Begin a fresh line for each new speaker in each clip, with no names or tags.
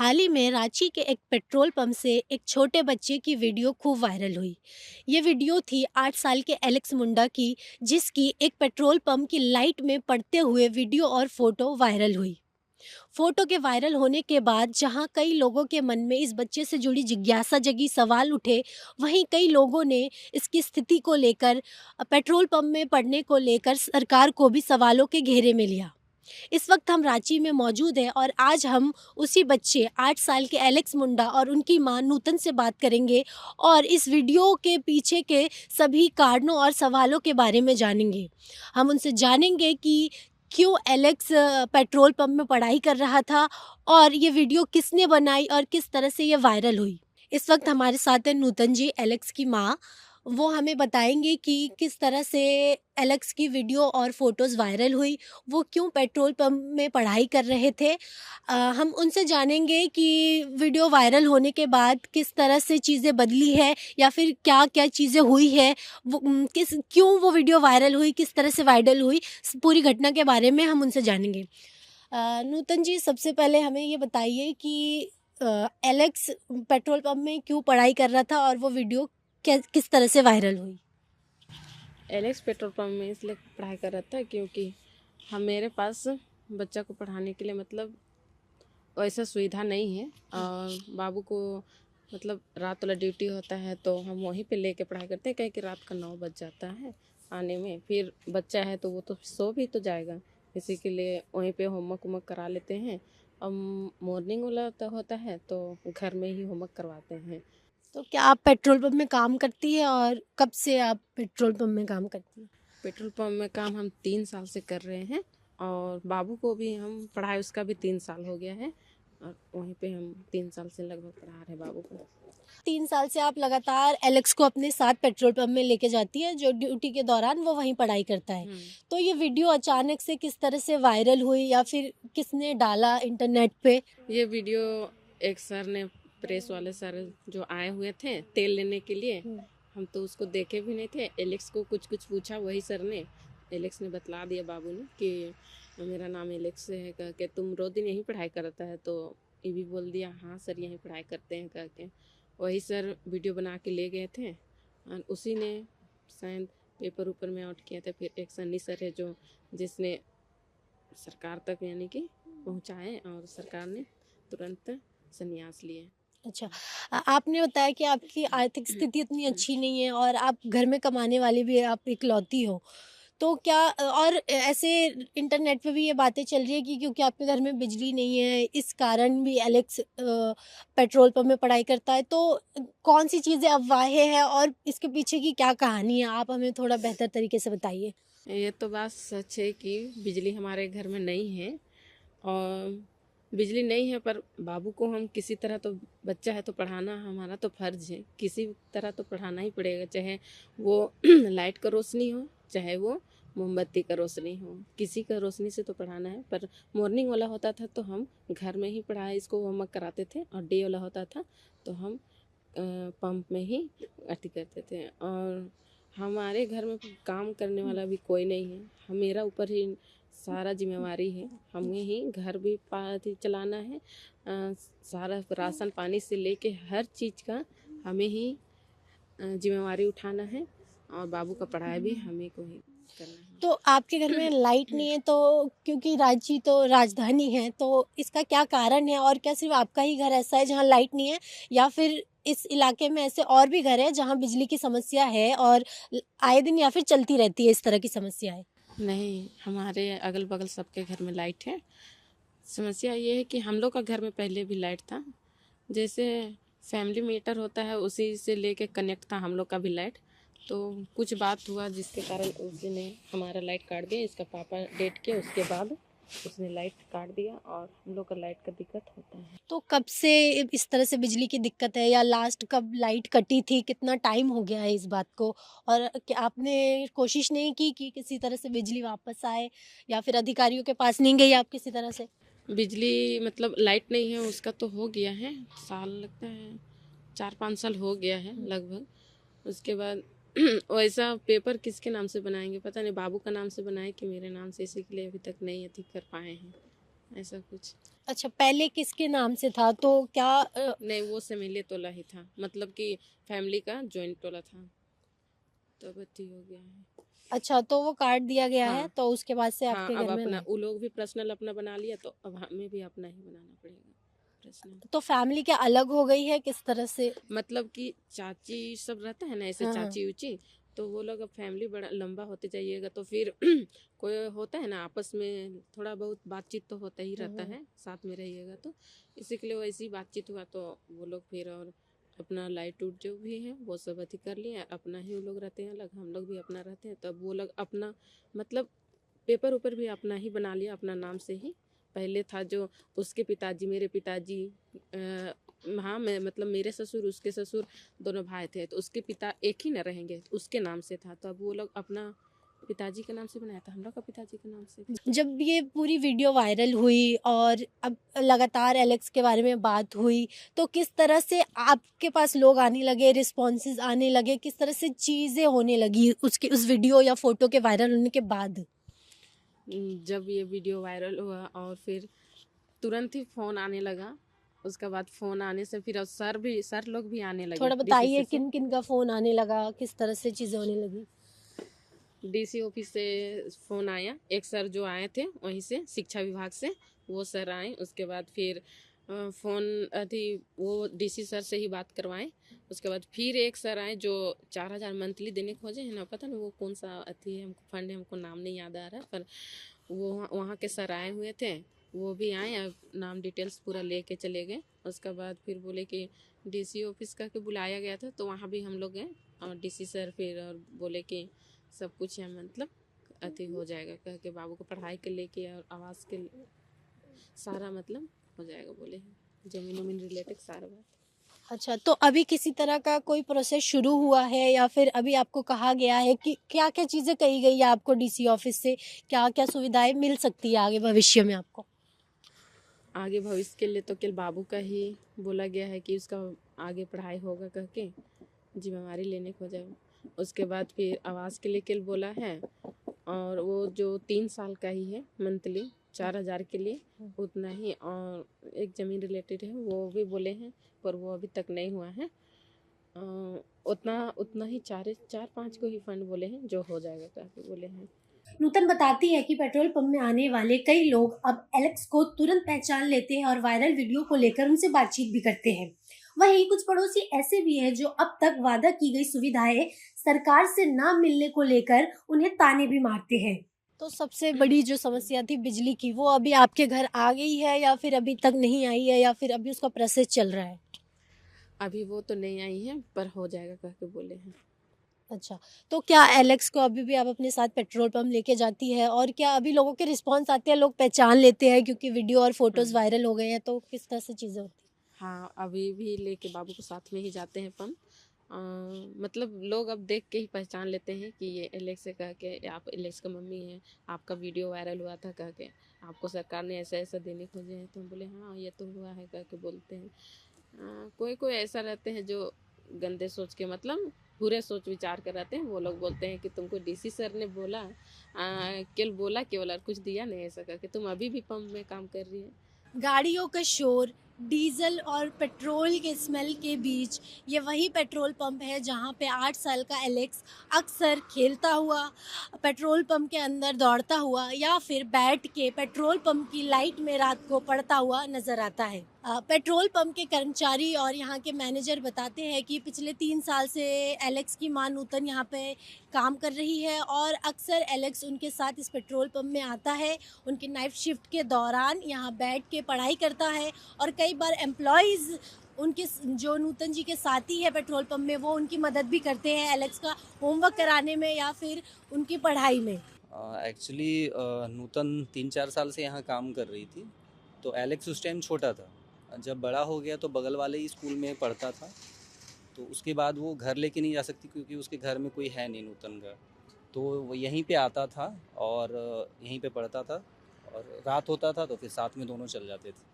हाल ही में रांची के एक पेट्रोल पंप से एक छोटे बच्चे की वीडियो खूब वायरल हुई। ये वीडियो थी 8 साल के एलेक्स मुंडा की, जिसकी एक पेट्रोल पंप की लाइट में पड़ते हुए वीडियो और फोटो वायरल हुई। फोटो के वायरल होने के बाद जहां कई लोगों के मन में इस बच्चे से जुड़ी जिज्ञासा जगी, सवाल उठे, वहीं कई लोगों ने इसकी स्थिति को लेकर, पेट्रोल पंप में पड़ने को लेकर सरकार को भी सवालों के घेरे में लिया। इस वक्त हम रांची में मौजूद हैं और आज हम उसी बच्चे 8 साल के एलेक्स मुंडा और उनकी मां नूतन से बात करेंगे और इस वीडियो के पीछे के सभी कारणों और सवालों के बारे में जानेंगे। हम उनसे जानेंगे कि क्यों एलेक्स पेट्रोल पंप में पढ़ाई कर रहा था और ये वीडियो किसने बनाई और किस तरह से ये वायरल हुई। इस वक्त हमारे साथ है नूतन जी, एलेक्स की माँ। वो हमें बताएंगे कि किस तरह से एलेक्स की वीडियो और फोटोज़ वायरल हुई, वो क्यों पेट्रोल पंप में पढ़ाई कर रहे थे। हम उनसे जानेंगे कि वीडियो वायरल होने के बाद किस तरह से चीज़ें बदली है या फिर क्या-क्या चीज़ें हुई है, वो किस क्यों वो वीडियो वायरल हुई, किस तरह से वायरल हुई, पूरी घटना के बारे में हम उनसे जानेंगे। नूतन जी, सबसे पहले हमें ये बताइए कि एलेक्स पेट्रोल पंप में क्यों पढ़ाई कर रहा था और वो वीडियो किस तरह से वायरल हुई?
एलेक्स पेट्रोल पंप में इसलिए पढ़ाई कर रहा था क्योंकि हम मेरे पास बच्चा को पढ़ाने के लिए मतलब वैसा सुविधा नहीं है और बाबू को मतलब रात वाला ड्यूटी होता है तो हम वहीं पे लेके पढ़ाई करते हैं, कहीं कि रात का 9 बज जाता है आने में। फिर बच्चा है तो वो तो सो भी तो जाएगा, इसी के लिए वहीं पे होमवर्क वमवर्क करा लेते हैं। और मॉर्निंग वाला तो होता है तो घर में ही होमवर्क करवाते हैं।
तो क्या आप पेट्रोल पंप में काम करती हैं और कब से आप पेट्रोल पंप में काम करती हैं?
पेट्रोल पंप में काम हम 3 साल से कर रहे हैं और बाबू को भी हम पढ़ाए, उसका भी 3 साल हो गया है और वहीं पे हम 3 साल से लगभग पढ़ा रहे हैं बाबू को।
3 साल से आप लगातार एलेक्स को अपने साथ पेट्रोल पंप में लेके जाती हैं, जो ड्यूटी के दौरान वो वहीं पढ़ाई करता है।
हम्म।
तो ये वीडियो अचानक से किस तरह से वायरल हुई या फिर किसने डाला इंटरनेट पे?
ये वीडियो एक सर ने, प्रेस वाले सर जो आए हुए थे तेल लेने के लिए,
हुँ।
हम तो उसको देखे भी नहीं थे। एलेक्स को कुछ कुछ पूछा, वही सर ने, एलेक्स ने बतला दिया बाबू ने कि मेरा नाम एलेक्स है, कह के तुम रोज दिन यहीं पढ़ाई करता है, तो ये भी बोल दिया हाँ सर यहीं पढ़ाई करते हैं कह के। वही सर वीडियो बना के ले गए थे और उसी ने शायद पेपर ऊपर में आउट किया था। फिर एक सन्नी सर है जो जिसने सरकार तक यानी कि पहुंचाए और सरकार ने तुरंत संन्यास लिए।
अच्छा। आपने बताया कि आपकी आर्थिक स्थिति इतनी अच्छी नहीं है और आप घर में कमाने वाली भी आप इकलौती हो। तो क्या और ऐसे इंटरनेट पे भी ये बातें चल रही है कि क्योंकि आपके घर में बिजली नहीं है, इस कारण भी एलेक्स पेट्रोल पंप में पढ़ाई करता है। तो कौन-सी चीज़ें अफ़वाहें हैं और इसके पीछे की क्या कहानी है? आप हमें थोड़ा बेहतर तरीके से बताइए।
ये तो बात सच है कि बिजली हमारे घर में नहीं है और बिजली नहीं है, पर बाबू को हम किसी तरह तो, बच्चा है तो पढ़ाना हमारा तो फर्ज है, किसी तरह तो पढ़ाना ही पड़ेगा, चाहे वो लाइट का रोशनी हो चाहे वो मोमबत्ती का रोशनी हो, किसी का रोशनी से तो पढ़ाना है। पर मॉर्निंग वाला होता था तो हम घर में ही पढ़ाई इसको होमवर्क कराते थे और डे वाला होता था तो हम पंप में ही अति करते थे। और हमारे घर में काम करने वाला भी कोई नहीं है, हम मेरा ऊपर ही सारा जिम्मेवारी है, हमें ही घर भी चलाना है। सारा राशन पानी से लेके हर चीज़ का हमें ही जिम्मेवारी उठाना है और बाबू का पढ़ाई भी हमें को ही करना है।
तो आपके घर में लाइट नहीं है, तो क्योंकि रांची तो राजधानी है, तो इसका क्या कारण है? और क्या सिर्फ़ आपका ही घर ऐसा है जहाँ लाइट नहीं है या फिर इस इलाके में ऐसे और भी घर हैं जहाँ बिजली की समस्या है और आए दिन या फिर चलती रहती है इस तरह की समस्याएँ?
नहीं, हमारे अगल बगल सबके घर में लाइट है। समस्या ये है कि हम लोग का घर में पहले भी लाइट था, जैसे फैमिली मीटर होता है उसी से लेके कनेक्ट था हम लोग का भी लाइट। तो कुछ बात हुआ जिसके कारण उसने हमारा लाइट काट दिया, इसका पापा डेट के उसके बाद उसने लाइट काट दिया और हम लोग का लाइट का दिक्कत होता है।
तो कब से इस तरह से बिजली की दिक्कत है या लास्ट कब लाइट कटी थी? कितना टाइम हो गया है इस बात को? और क्या आपने कोशिश नहीं की कि किसी तरह से बिजली वापस आए या फिर अधिकारियों के पास नहीं गई आप किसी तरह से?
बिजली मतलब लाइट नहीं है उसका तो हो गया है, साल लगता है 4-5 साल हो गया है लगभग। उसके बाद वैसा पेपर किसके नाम से बनाएंगे पता नहीं, बाबू का नाम से बनाए कि मेरे नाम से, इसी के लिए अभी तक नहीं अथी कर पाए हैं। ऐसा कुछ।
अच्छा, पहले किसके नाम से था? तो क्या
नहीं, वो सेमिले तोला ही था, मतलब कि फैमिली का जॉइंट तोला था, तब अथी हो गया है।
अच्छा, तो वो काट दिया गया है,
हाँ
तो उसके बाद से
हाँ,
आपके
अब
घर में
अपना
नहीं।
वो लोग भी पर्सनल अपना बना लिया, तो अब हमें भी अपना ही बनाना पड़ेगा पर्सनल।
तो फैमिली क्या अलग हो गई है किस तरह से?
मतलब कि चाची सब रहता है ना, ऐसे
हाँ, हाँ।
चाची उची, तो वो लोग अब फैमिली बड़ा लंबा होते जाइएगा तो फिर कोई होता है ना, आपस में थोड़ा बहुत बातचीत तो होता ही
हुँ,
रहता
हुँ।
है साथ में रहिएगा तो। इसी के लिए वैसी बातचीत हुआ, तो वो लोग फिर और अपना लाइट उट जो भी है वो सब अथी कर लिए, अपना ही वो लोग रहते हैं अलग, हम लोग भी अपना रहते हैं, तब वो लोग अपना मतलब पेपर ऊपर भी अपना ही बना लिया, अपना नाम से ही। पहले था जो उसके पिताजी, मेरे पिताजी, हाँ, मैं मतलब मेरे ससुर, उसके ससुर, दोनों भाई थे, तो उसके पिता एक ही न रहेंगे, तो उसके नाम से था, तो अब वो लोग अपना पिताजी के नाम से बनाया था, हम लोग का पिताजी के नाम से।
जब ये पूरी वीडियो वायरल हुई और अब लगातार एलेक्स के बारे में बात हुई, तो किस तरह से आपके पास लोग आने लगे, रिस्पॉन्सेज़ आने लगे, किस तरह से चीज़ें होने लगी उसके उस वीडियो या फ़ोटो के वायरल होने के बाद?
जब ये वीडियो वायरल हुआ और फिर तुरंत ही फ़ोन आने लगा, उसके बाद फ़ोन आने से फिर अब सर लोग भी आने लगे
थोड़ा
डीसीसी
बताइए
से।
किन-किन का फ़ोन आने लगा, किस तरह से चीज़ें होने लगी?
डीसी ऑफिस से फ़ोन आया, एक सर जो आए थे वहीं से शिक्षा विभाग से, वो सर आए, उसके बाद फिर फ़ोन अथी वो डीसी सर से ही बात करवाएं। उसके बाद फिर एक सर आए जो 4,000 मंथली देने खोजे हैं ना, पता नहीं वो कौन सा अथी है, हमको फंड है, हमको नाम नहीं याद आ रहा है, पर वो वहाँ के सर आए हुए थे, वो भी आए, अब नाम डिटेल्स पूरा लेके चले गए। उसके बाद फिर बोले कि डीसी ऑफिस का के बुलाया गया था, तो वहाँ भी हम लोग गए, और डीसी सर फिर और बोले कि सब कुछ है, मतलब अति हो जाएगा, कह के बाबू को पढ़ाई के लेके और आवास के सारा मतलब हो जाएगा बोले हैं, जमीन वमीन रिलेटेड सारा बात।
अच्छा, तो अभी किसी तरह का कोई प्रोसेस शुरू हुआ है या फिर अभी आपको कहा गया है कि क्या-क्या चीज़ें कही गई है आपको डीसी ऑफ़िस से? क्या-क्या सुविधाएँ मिल सकती है आगे भविष्य में आपको?
आगे भविष्य के लिए तो केवल बाबू का ही बोला गया है कि उसका आगे पढ़ाई होगा, कह के जिम्मेवारी लेने को जाए। उसके बाद फिर आवास के लिए केवल बोला है, और वो जो 3 साल का ही है, मंथली 4,000 के लिए उतना ही, और एक ज़मीन रिलेटेड है वो भी बोले हैं, पर वो अभी तक नहीं हुआ है। उतना उतना ही 4-5 को ही फंड बोले हैं, जो हो जाएगा करके बोले हैं।
नूतन बताती है कि पेट्रोल पंप में आने वाले कई लोग अब एलेक्स को तुरंत पहचान लेते हैं और वायरल वीडियो को लेकर उनसे बातचीत भी करते हैं। वहीं कुछ पड़ोसी ऐसे भी हैं जो अब तक वादा की गई सुविधाएं सरकार से ना मिलने को लेकर उन्हें ताने भी मारते हैं। तो सबसे बड़ी जो समस्या थी बिजली की, वो अभी आपके घर आ गई है या फिर अभी तक नहीं आई है या फिर अभी उसका प्रोसेस चल रहा है?
अभी वो तो नहीं आई है, पर हो जाएगा कह के बोले हैं।
अच्छा, तो क्या एलेक्स को अभी भी आप अपने साथ पेट्रोल पंप लेके जाती है और क्या अभी लोगों के रिस्पॉन्स आते हैं, लोग पहचान लेते हैं क्योंकि वीडियो और फोटोज़
हाँ
वायरल हो गए हैं, तो किस तरह से चीज़ें होती हैं?
हाँ, अभी भी लेके बाबू को साथ में ही जाते हैं पंप। मतलब लोग अब देख के ही पहचान लेते हैं कि ये एलेक्स है, कह के आप एलेक्स का मम्मी हैं, आपका वीडियो वायरल हुआ था कह के, आपको सरकार ने ऐसा ऐसा देने खोजे हैं, तो हम बोले हाँ ये तो हुआ है कह के बोलते हैं। कोई कोई ऐसा रहते हैं जो गंदे सोच के, मतलब बुरे सोच विचार कर रहते हैं, वो लोग बोलते हैं कि तुमको डीसी सर ने बोला, केवल और कुछ दिया नहीं, ऐसा करके तुम अभी भी पंप में काम कर रही है।
गाड़ियों का शोर, डीजल और पेट्रोल के स्मेल के बीच ये वही पेट्रोल पंप है जहाँ पे 8 साल का एलेक्स अक्सर खेलता हुआ, पेट्रोल पंप के अंदर दौड़ता हुआ या फिर बैठ के पेट्रोल पंप की लाइट में रात को पड़ता हुआ नज़र आता है। पेट्रोल पंप के कर्मचारी और यहाँ के मैनेजर बताते हैं कि पिछले 3 साल से एलेक्स की माँ नूतन यहाँ पे काम कर रही है और अक्सर एलेक्स उनके साथ इस पेट्रोल पंप में आता है। उनकी नाइट शिफ्ट के दौरान यहाँ बैठ के पढ़ाई करता है और कई बार एम्प्लॉयज़ उनके जो नूतन जी के साथी है पेट्रोल पंप में, वो उनकी मदद भी करते हैं एलेक्स का होमवर्क कराने में या फिर उनकी पढ़ाई में।
एक्चुअली नूतन 3-4 साल से यहाँ काम कर रही थी, तो एलेक्स उस टाइम छोटा था। जब बड़ा हो गया तो बगल वाले ही स्कूल में पढ़ता था, तो उसके बाद वो घर लेके नहीं जा सकती क्योंकि उसके घर में कोई है नहीं नूतन का। तो वो यहीं पे आता था और यहीं पे पढ़ता था, और रात होता था तो फिर साथ में दोनों चल जाते थे।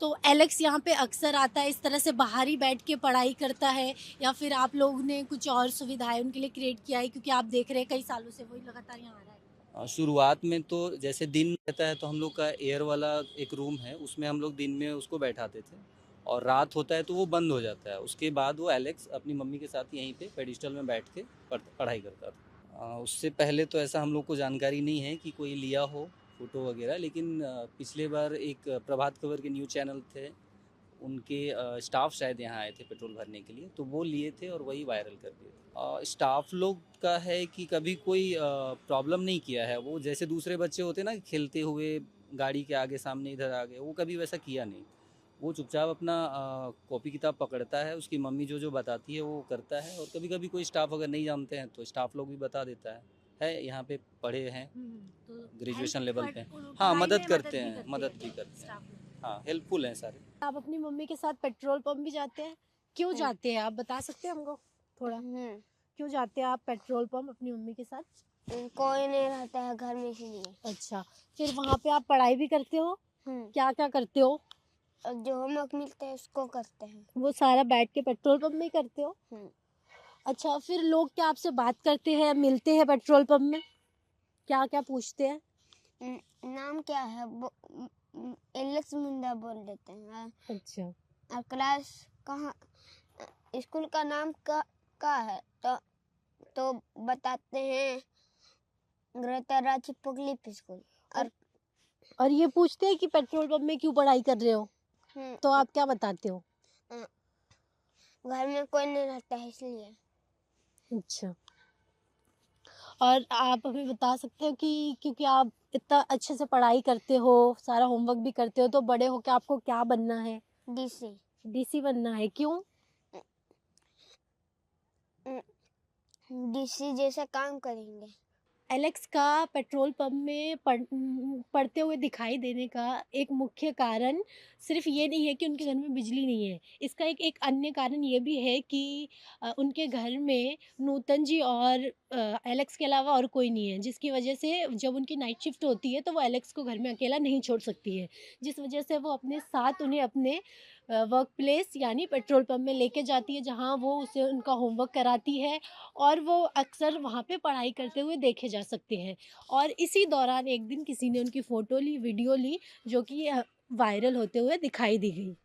तो एलेक्स यहाँ पे अक्सर आता है, इस तरह से बाहर ही बैठ के पढ़ाई करता है या फिर आप लोग ने कुछ और सुविधाएं उनके लिए क्रिएट किया है क्योंकि आप देख रहे हैं कई सालों से वही लगातार यहाँ आ रहा है?
शुरुआत में तो जैसे दिन रहता है तो हम लोग का एयर वाला एक रूम है, उसमें हम लोग दिन में उसको बैठाते थे और रात होता है तो वो बंद हो जाता है। उसके बाद वो एलेक्स अपनी मम्मी के साथ यहीं पे पेडिस्टल में बैठ के पढ़ाई करता था। उससे पहले तो ऐसा हम लोग को जानकारी नहीं है कि कोई लिया हो फ़ोटो वगैरह, लेकिन पिछले बार एक प्रभात खबर के न्यूज़ चैनल थे, उनके स्टाफ शायद यहाँ आए थे पेट्रोल भरने के लिए, तो वो लिए थे और वही वायरल कर दिए थे। स्टाफ लोग का है कि कभी कोई प्रॉब्लम नहीं किया है, वो जैसे दूसरे बच्चे होते हैं ना खेलते हुए गाड़ी के आगे सामने इधर आ गए, वो कभी वैसा किया नहीं। वो चुपचाप अपना कॉपी किताब पकड़ता है, उसकी मम्मी जो जो बताती है वो करता है, और कभी कभी कोई स्टाफ अगर नहीं जानते हैं तो स्टाफ लोग भी बता देता है यहाँ पे पढ़े हैं
तो
ग्रेजुएशन लेवल पे। हाँ,
पढ़ाई
मदद
में
करते
भी
हैं, मदद भी करते हैं।
स्टाफ लोग।
हाँ, हेल्पफुल हैं सारे।
आप अपनी मम्मी के साथ पेट्रोल पंप भी जाते हैं? क्यों जाते हैं आप बता सकते हैं हमको थोड़ा? क्यों जाते हैं आप पेट्रोल पंप अपनी मम्मी के साथ?
कोई नहीं रहता है घर में, इसलिए।
अच्छा, फिर वहाँ पे आप पढ़ाई भी करते हो? क्या क्या करते हो?
और जो होमवर्क मिलता है उसको करते हैं।
वो सारा बैठ के पेट्रोल पंप में ही करते हो? अच्छा, फिर लोग क्या आपसे बात करते हैं, मिलते हैं पेट्रोल पंप में? क्या क्या पूछते हैं?
नाम क्या है? एलेक्स मुंडा बोल देते हैं।
अच्छा,
और क्लास कहाँ, स्कूल का नाम का है तो बताते हैं ग्रेटर रांची पब्लिक स्कूल।
और ये पूछते हैं कि पेट्रोल पंप में क्यों पढ़ाई कर रहे हो? तो आप क्या बताते हो?
घर में कोई नहीं रहता है इसलिए।
अच्छा, और आप हमें बता सकते हो कि क्योंकि आप इतना अच्छे से पढ़ाई करते हो, सारा होमवर्क भी करते हो, तो बड़े होकर आपको क्या बनना है?
डीसी।
डीसी बनना है, क्यों?
डीसी जैसा काम करेंगे।
एलेक्स का पेट्रोल पंप में पढ़ते हुए दिखाई देने का एक मुख्य कारण सिर्फ ये नहीं है कि उनके घर में बिजली नहीं है। इसका एक अन्य कारण ये भी है कि उनके घर में नूतन जी और एलेक्स के अलावा और कोई नहीं है, जिसकी वजह से जब उनकी नाइट शिफ्ट होती है तो वो एलेक्स को घर में अकेला नहीं छोड़ सकती है, जिस वजह से वो अपने साथ उन्हें अपने वर्क प्लेस यानी पेट्रोल पंप में लेके जाती है, जहाँ वो उसे उनका होमवर्क कराती है और वो अक्सर वहाँ पे पढ़ाई करते हुए देखे जा सकते हैं। और इसी दौरान एक दिन किसी ने उनकी फ़ोटो ली, वीडियो ली, जो कि वायरल होते हुए दिखाई दी गई।